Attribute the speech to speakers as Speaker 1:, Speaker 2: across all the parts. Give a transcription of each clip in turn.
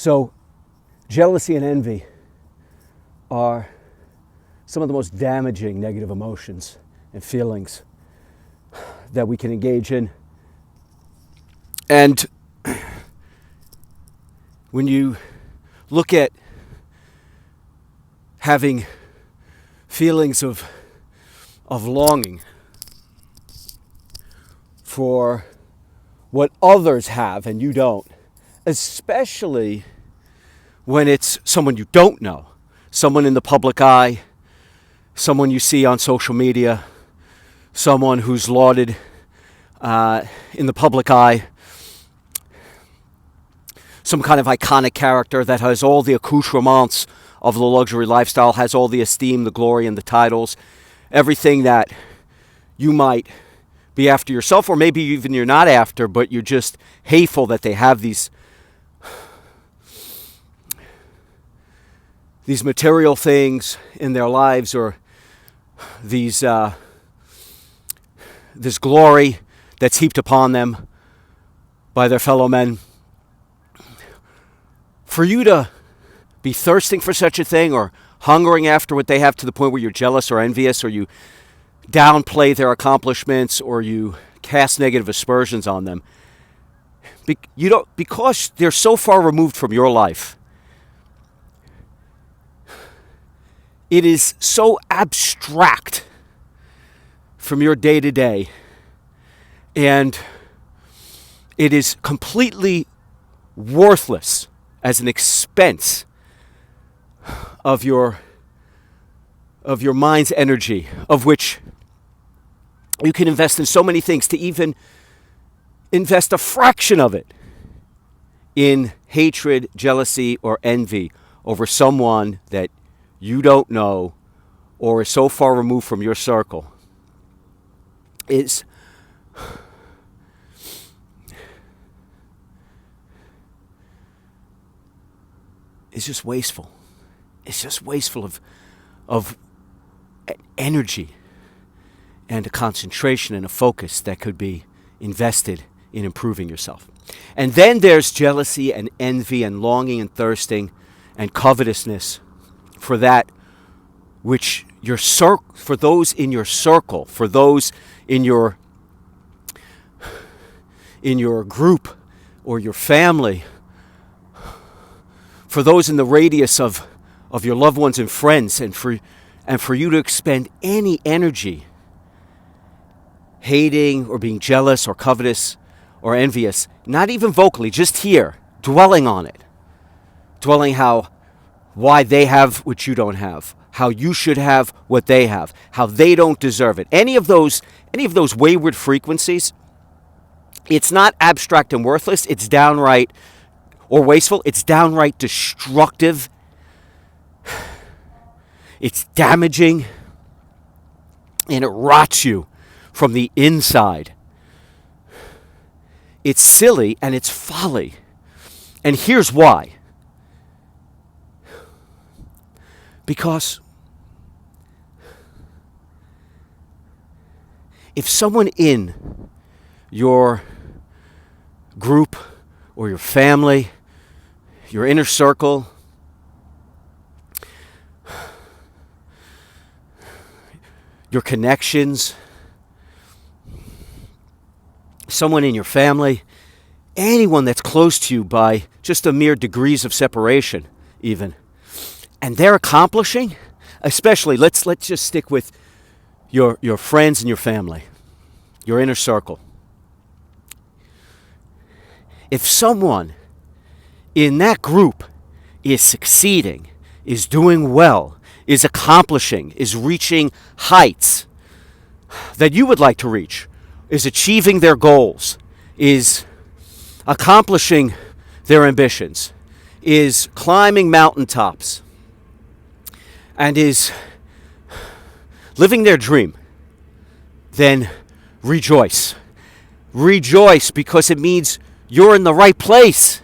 Speaker 1: So jealousy and envy are some of the most damaging negative emotions and feelings that we can engage in. And when you look at having feelings of longing for what others have and you don't, especially when it's someone you don't know, someone in the public eye, someone you see on social media, someone who's lauded in the public eye, some kind of iconic character that has all the accoutrements of the luxury lifestyle, has all the esteem, the glory, and the titles, everything that you might be after yourself, or maybe even you're not after, but you're just hateful that they have these material things in their lives, or these this glory that's heaped upon them by their fellow men. For you to be thirsting for such a thing, or hungering after what they have to the point where you're jealous or envious, or you downplay their accomplishments, or you cast negative aspersions on them, because they're so far removed from your life. It is so abstract from your day-to-day, and it is completely worthless as an expense of your mind's energy, of which you can invest in so many things, to even invest a fraction of it in hatred, jealousy, or envy over someone that you don't know or is so far removed from your circle. It's just wasteful. It's just wasteful of energy and a concentration and a focus that could be invested in improving yourself. And then there's jealousy and envy and longing and thirsting and covetousness for that which for those in your circle, for those in your group or your family, for those in the radius of your loved ones and friends, and for you to expend any energy hating or being jealous or covetous or envious, not even vocally, just here, dwelling on it, dwelling why they have what you don't have, how you should have what they have, how they don't deserve it. Any of those wayward frequencies, it's not abstract and worthless, it's downright, or wasteful, it's downright destructive. It's damaging, and it rots you from the inside. It's silly and it's folly. And here's why. Because if someone in your group or your family, your inner circle, your connections, someone in your family, anyone that's close to you by just a mere degrees of separation even, and they're accomplishing, especially, let's just stick with your friends and your family, your inner circle. If someone in that group is succeeding, is doing well, is accomplishing, is reaching heights that you would like to reach, is achieving their goals, is accomplishing their ambitions, is climbing mountaintops, and is living their dream, then rejoice. Rejoice, because it means you're in the right place.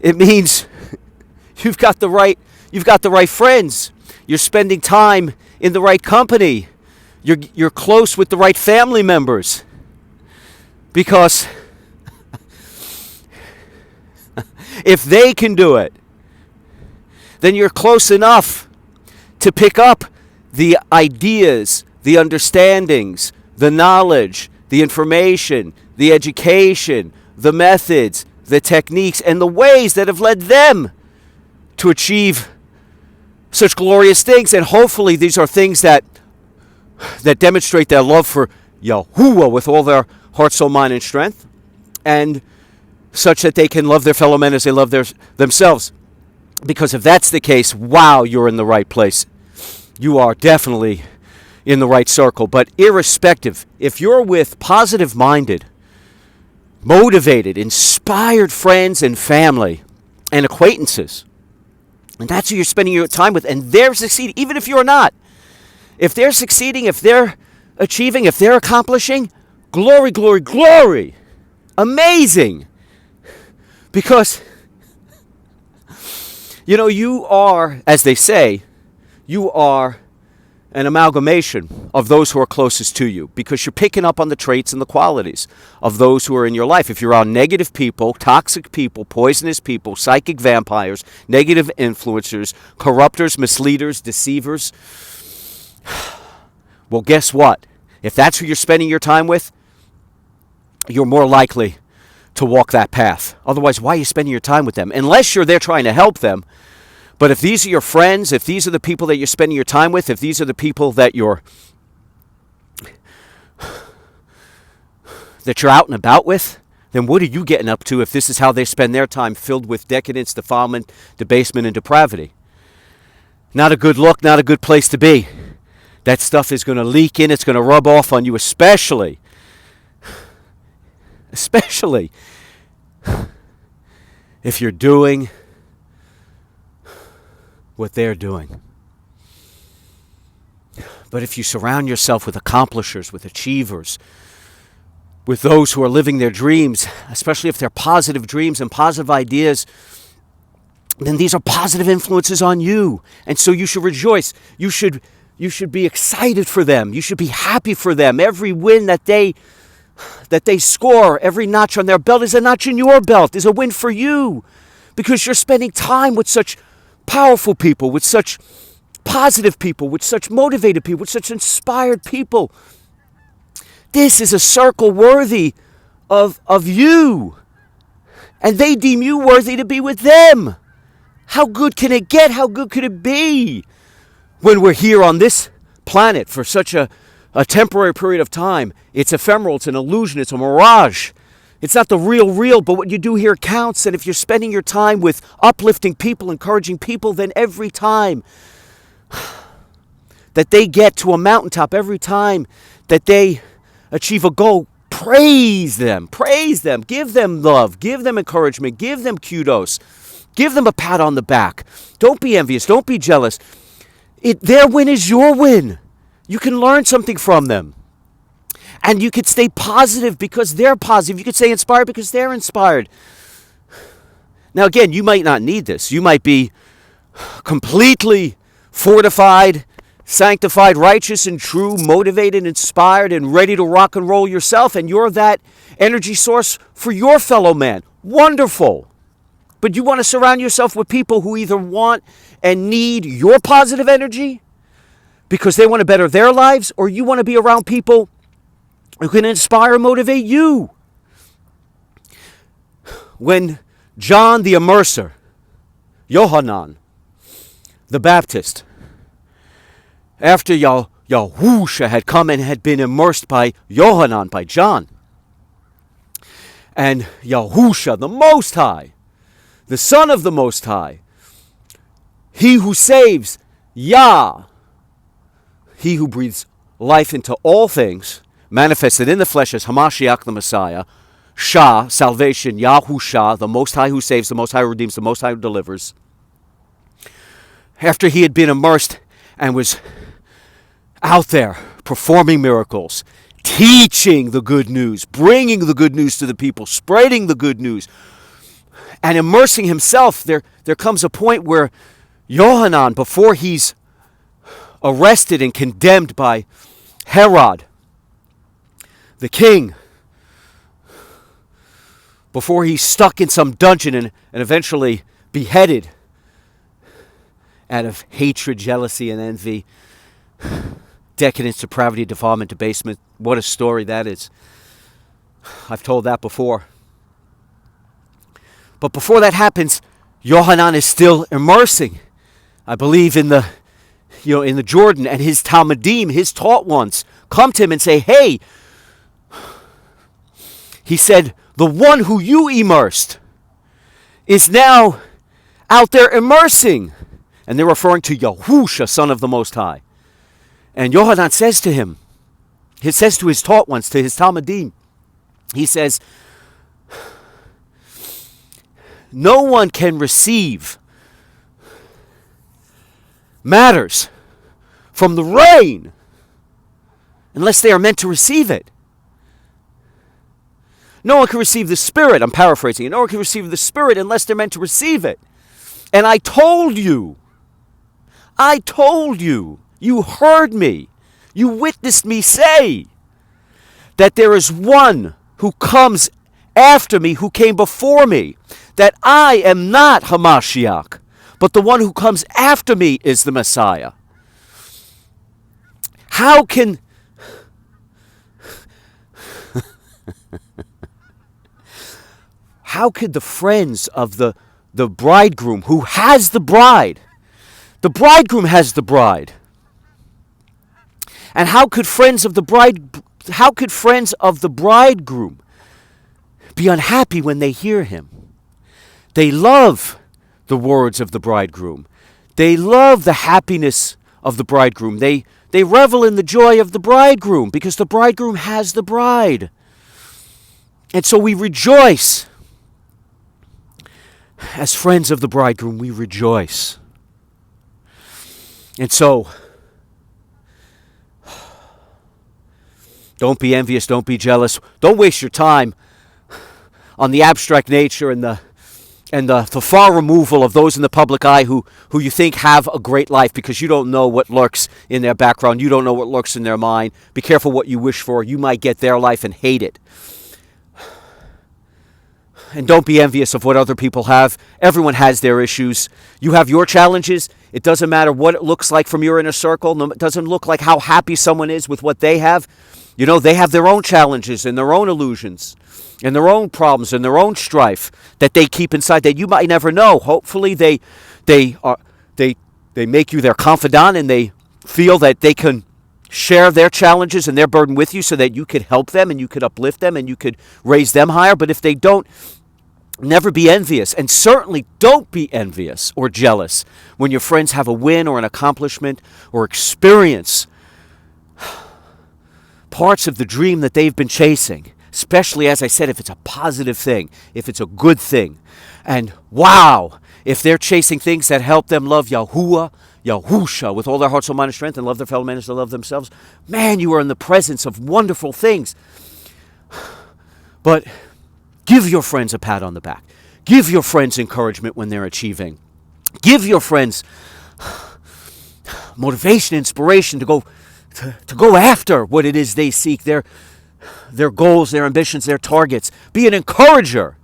Speaker 1: It means you've got the right friends. You're spending time in the right company. You're close with the right family members. Because if they can do it, then you're close enough to pick up the ideas, the understandings, the knowledge, the information, the education, the methods, the techniques, and the ways that have led them to achieve such glorious things. And hopefully these are things that demonstrate their love for Yahuwah with all their heart, soul, mind, and strength, and such that they can love their fellow men as they love themselves. Because if that's the case, wow, you're in the right place. You are definitely in the right circle. But irrespective, if you're with positive-minded, motivated, inspired friends and family and acquaintances, and that's who you're spending your time with, and they're succeeding, even if you're not. If they're succeeding, if they're achieving, if they're accomplishing, glory, glory, glory. Amazing. Because, you are, as they say, you are an amalgamation of those who are closest to you, because you're picking up on the traits and the qualities of those who are in your life. If you're around negative people, toxic people, poisonous people, psychic vampires, negative influencers, corruptors, misleaders, deceivers, well, guess what? If that's who you're spending your time with, you're more likely to walk that path. Otherwise, why are you spending your time with them? Unless you're there trying to help them. But if these are your friends, if these are the people that you're spending your time with, if these are the people that you're out and about with, then what are you getting up to if this is how they spend their time, filled with decadence, defilement, debasement, and depravity? Not a good look, not a good place to be. That stuff is going to leak in, it's going to rub off on you, especially if you're doing what they're doing. But if you surround yourself with accomplishers, with achievers, with those who are living their dreams, especially if they're positive dreams and positive ideas, then these are positive influences on you. And so you should rejoice. You should be excited for them. You should be happy for them. Every win that they score, every notch on their belt is a notch in your belt, is a win for you, because you're spending time with such powerful people, with such positive people, with such motivated people, with such inspired people. This is a circle worthy of you, and they deem you worthy to be with them. How good can it get? How good could it be when we're here on this planet for such a temporary period of time? It's ephemeral, it's an illusion, it's a mirage. It's not the real, but what you do here counts. And if you're spending your time with uplifting people, encouraging people, then every time that they get to a mountaintop, every time that they achieve a goal, praise them, give them love, give them encouragement, give them kudos, give them a pat on the back. Don't be envious, don't be jealous. Their win is your win. You can learn something from them. And you could stay positive because they're positive. You could stay inspired because they're inspired. Now, again, you might not need this. You might be completely fortified, sanctified, righteous, and true, motivated, inspired, and ready to rock and roll yourself. And you're that energy source for your fellow man. Wonderful. But you want to surround yourself with people who either want and need your positive energy because they want to better their lives, or you want to be around people who can inspire and motivate you. When John the Immerser, Yohanan the Baptist, after Yahusha had come and had been immersed by Yohanan, by John, and Yahusha, the Most High, the Son of the Most High, he who saves, Yah, he who breathes life into all things, manifested in the flesh as Hamashiach the Messiah, Shah, salvation, Yahusha, the Most High who saves, the Most High who redeems, the Most High who delivers. After he had been immersed and was out there performing miracles, teaching the good news, bringing the good news to the people, spreading the good news, and immersing himself, there comes a point where Yohanan, before he's arrested and condemned by Herod, the king, before he's stuck in some dungeon and eventually beheaded out of hatred, jealousy, and envy, decadence, depravity, defilement, debasement. What a story that is. I've told that before. But before that happens, Yohanan is still immersing, I believe, in the Jordan, and his Talmudim, his taught ones, come to him and say, hey, he said, the one who you immersed is now out there immersing. And they're referring to Yahusha, son of the Most High. And Yohanan says to him, he says to his taught ones, to his Talmudim, he says, no one can receive matters from the rain unless they are meant to receive it. No one can receive the Spirit, I'm paraphrasing it, no one can receive the Spirit unless they're meant to receive it. And I told you, you heard me, you witnessed me say that there is one who comes after me, who came before me, that I am not Hamashiach, but the one who comes after me is the Messiah. How can how could the friends of the bridegroom who has the bridegroom has the bride, and how could friends of the bridegroom be unhappy when they hear him? They love the words of the bridegroom. They love the happiness of the bridegroom. They revel in the joy of the bridegroom because the bridegroom has the bride. And so we rejoice. As friends of the bridegroom, we rejoice. And so, don't be envious, don't be jealous. Don't waste your time on the abstract nature and the far removal of those in the public eye who you think have a great life, because you don't know what lurks in their background. You don't know what lurks in their mind. Be careful what you wish for. You might get their life and hate it. And don't be envious of what other people have. Everyone has their issues. You have your challenges. It doesn't matter what it looks like from your inner circle. It doesn't look like how happy someone is with what they have. You know, they have their own challenges and their own illusions and their own problems and their own strife that they keep inside that you might never know. Hopefully they make you their confidant, and they feel that they can share their challenges and their burden with you so that you could help them and you could uplift them and you could raise them higher. But if they don't, never be envious, and certainly don't be envious or jealous when your friends have a win or an accomplishment or experience parts of the dream that they've been chasing, especially, as I said, if it's a positive thing, if it's a good thing. And wow, if they're chasing things that help them love Yahusha with all their heart, soul, mind, and strength, and love their fellow men as they love themselves, man, you are in the presence of wonderful things. But give your friends a pat on the back. Give your friends encouragement when they're achieving. Give your friends motivation, inspiration to go after what it is they seek, their goals, their ambitions, their targets. Be an encourager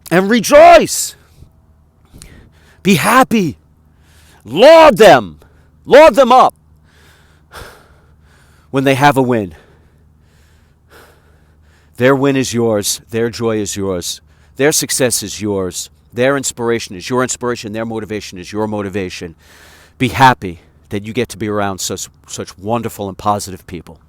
Speaker 1: and rejoice. Be happy. Laud them up when they have a win. Their win is yours. Their joy is yours. Their success is yours. Their inspiration is your inspiration. Their motivation is your motivation. Be happy that you get to be around such wonderful and positive people.